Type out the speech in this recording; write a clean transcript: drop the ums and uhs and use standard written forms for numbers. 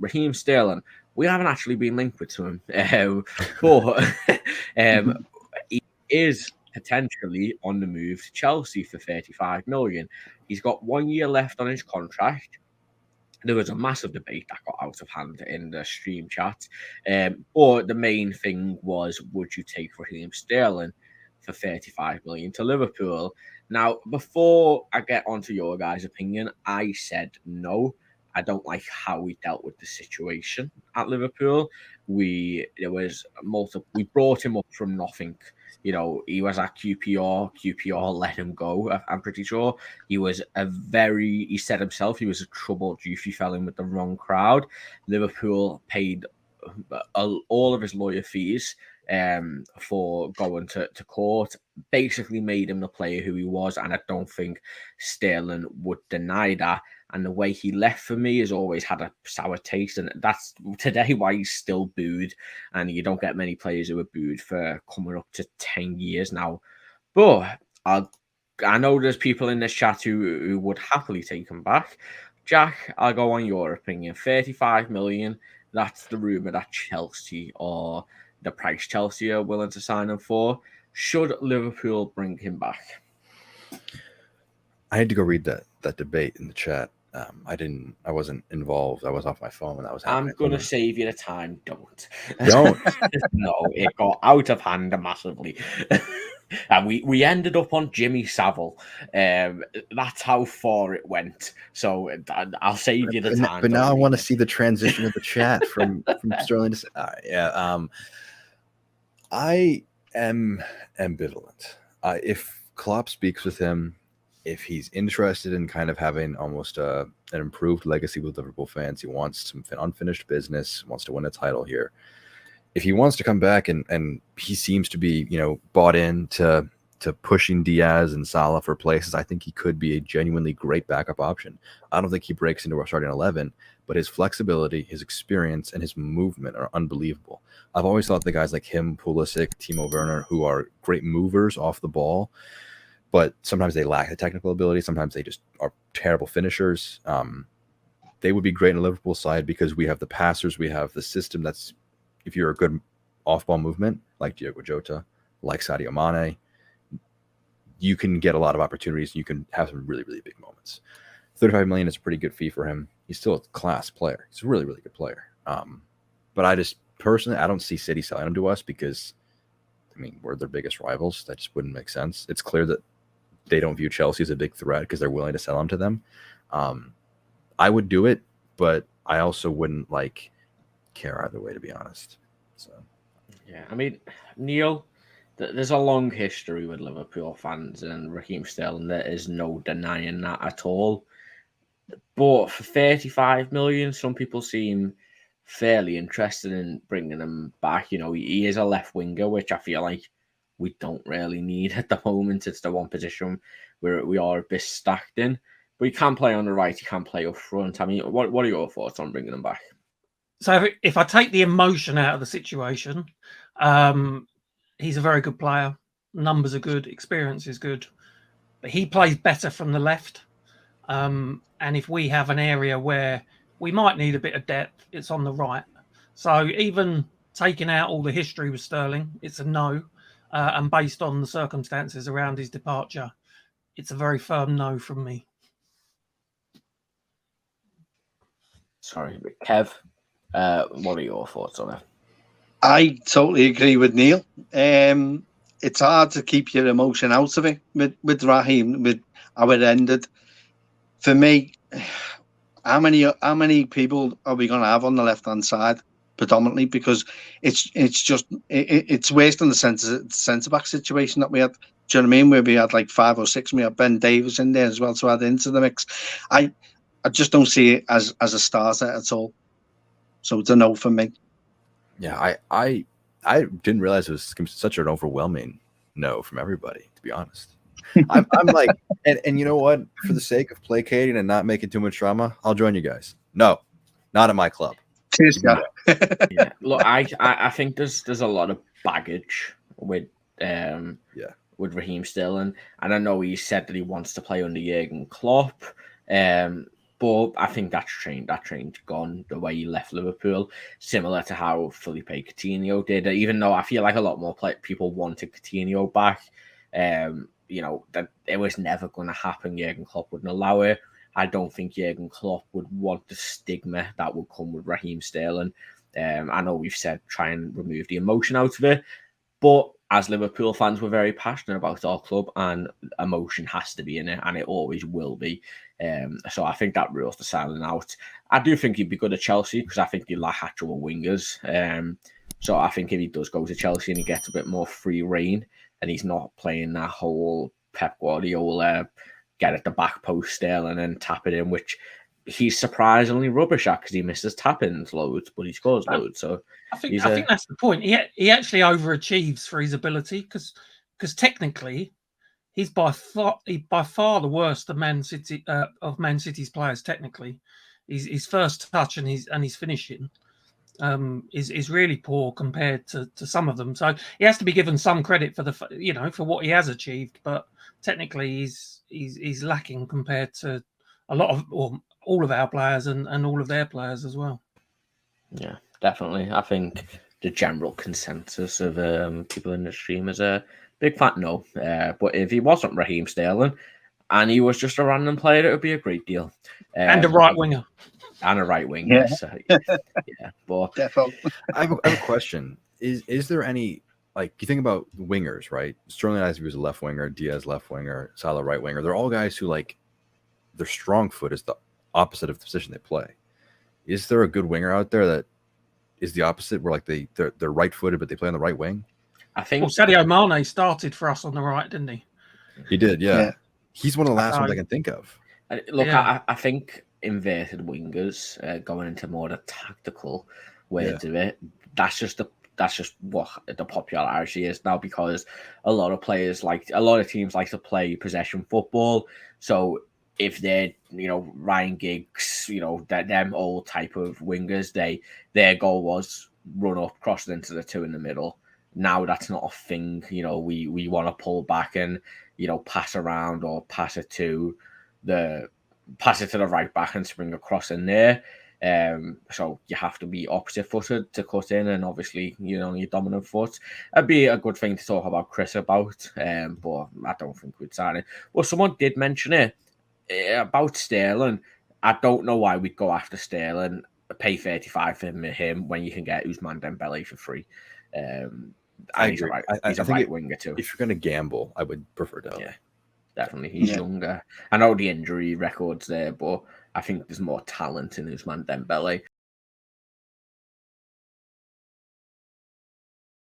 Raheem Sterling, we haven't actually been linked with him, but he is potentially on the move to Chelsea for 35 million. He's got 1 year left on his contract. There was a massive debate that got out of hand in the stream chat. But the main thing was, would you take Raheem Sterling for 35 million to Liverpool? Now, before I get onto your guys' opinion, I said no. I don't like how we dealt with the situation at Liverpool. We brought him up from nothing. You know, he was at QPR. QPR let him go. I'm pretty sure he said himself he was a troubled youth. He fell in with the wrong crowd. Liverpool paid all of his lawyer fees for going to court, basically made him the player who he was, and I don't think Sterling would deny that. And the way he left for me has always had a sour taste, and that's today why he's still booed. And you don't get many players who are booed for coming up to 10 years now. But I know there's people in this chat who would happily take him back. Jack, I'll go on your opinion. 35 million, that's the rumour that Chelsea, or the price Chelsea are willing to sign him for. Should Liverpool bring him back? I had to go read that debate in the chat. I wasn't involved. I was off my phone when that was happening. I'm gonna save you the time. Don't. Don't. No, it got out of hand massively. And we ended up on Jimmy Savile. That's how far it went. So I'll save you the time. But now I want to see the transition of the chat from Sterling to I am ambivalent. If Klopp speaks with him, if he's interested in kind of having almost an improved legacy with Liverpool fans, he wants some unfinished business, wants to win a title here. If he wants to come back and he seems to be, bought in to pushing Diaz and Salah for places, I think he could be a genuinely great backup option. I don't think he breaks into our starting 11, but his flexibility, his experience, and his movement are unbelievable. I've always thought the guys like him, Pulisic, Timo Werner, who are great movers off the ball, but sometimes they lack the technical ability. Sometimes they just are terrible finishers. They would be great in the Liverpool side because we have the passers, we have the system that's, if you're a good off-ball movement, like Diogo Jota, like Sadio Mane, you can get a lot of opportunities and you can have some really, really big moments. 35 million is a pretty good fee for him. He's still a class player. He's a really, really good player. But I just personally, I don't see City selling him to us because, we're their biggest rivals. That just wouldn't make sense. It's clear that they don't view Chelsea as a big threat because they're willing to sell him to them. I would do it, but I also wouldn't care either way, to be honest. So, yeah, Neil, there's a long history with Liverpool fans and Raheem Sterling. There is no denying that at all. But for 35 million, some people seem fairly interested in bringing him back. He is a left winger, which I feel like we don't really need at the moment. It's the one position where we are a bit stacked in. But he can play on the right, he can play up front. What are your thoughts on bringing him back? So if I take the emotion out of the situation, he's a very good player. Numbers are good, experience is good, but he plays better from the left. And if we have an area where we might need a bit of depth, it's on the right. So even taking out all the history with Sterling, it's a no. And based on the circumstances around his departure, it's a very firm no from me. Sorry, but Kev, what are your thoughts on it? I totally agree with Neil. It's hard to keep your emotion out of it with Raheem, with how it ended. For me, how many people are we going to have on the left-hand side predominantly? Because it's worse than the centre-back situation that we had. Do you know what I mean? Where we had 5 or 6, we had Ben Davies in there as well to add into the mix. I just don't see it as a starter at all. So it's a no for me. Yeah, I didn't realize it was such an overwhelming no from everybody, to be honest. I'm and you know what? For the sake of placating and not making too much drama, I'll join you guys. No, not at my club. Cheers, yeah. Yeah. Look, I think there's a lot of baggage with Raheem Sterling, and I know he said that he wants to play under Jurgen Klopp. But I think that train's gone the way he left Liverpool, similar to how Felipe Coutinho did. Even though I feel like a lot more people wanted Coutinho back, that it was never going to happen. Jurgen Klopp wouldn't allow it. I don't think Jurgen Klopp would want the stigma that would come with Raheem Sterling. I know we've said try and remove the emotion out of it, but as Liverpool fans, we're very passionate about our club, and emotion has to be in it, and it always will be. So I think that rules the silent out. I do think he'd be good at Chelsea because I think he lack actual wingers. So I think if he does go to Chelsea and he gets a bit more free reign and he's not playing that whole Pep Guardiola get at the back post Sterling and tap it in, which he's surprisingly rubbish at because he misses tap-ins loads, but he scores loads. So I think that's the point. He actually overachieves for his ability because technically he's by far the worst of Man City's players. Technically, his first touch and his finishing is really poor compared to some of them. So he has to be given some credit for for what he has achieved, but technically he's lacking compared to a lot of all of our players and all of their players as well. Yeah, definitely. I think the general consensus of people in the stream is a big fat no. But if he wasn't Raheem Sterling and he was just a random player, it would be a great deal. And a right winger. And a right wing, yeah. Yes. Yeah, but I have a question. Is there any, like, you think about wingers, right? Sterling Isaac was a left winger, Diaz left winger, Salah right winger. They're all guys who, like, their strong foot is the opposite of the position they play. Is there a good winger out there that is the opposite, where like they're right-footed but they play on the right wing? I think Sadio Mane started for us on the right, didn't he? He did, yeah. He's one of the last ones I can think of. Look, yeah. I think inverted wingers going into more the tactical way of it. That's just what the popularity is now, because a lot of teams like to play possession football. So if they're, Ryan Giggs, them old type of wingers, their goal was run up, cross it into the two in the middle. Now that's not a thing. We want to pull back and, pass around or pass it to the right back and spring across in there. So you have to be opposite footed to cut in, and obviously your dominant foot. It'd be a good thing to talk about Kris about, but I don't think we'd sign it. Well, someone did mention it about Sterling. I don't know why we'd go after Sterling, pay 35 for him when you can get Ousmane Dembele for free. I he's agree. He's a right winger too. If you're going to gamble, I would prefer Dembele. Yeah, definitely. He's younger. I know the injury record's there, but I think there's more talent in Ousmane Dembele.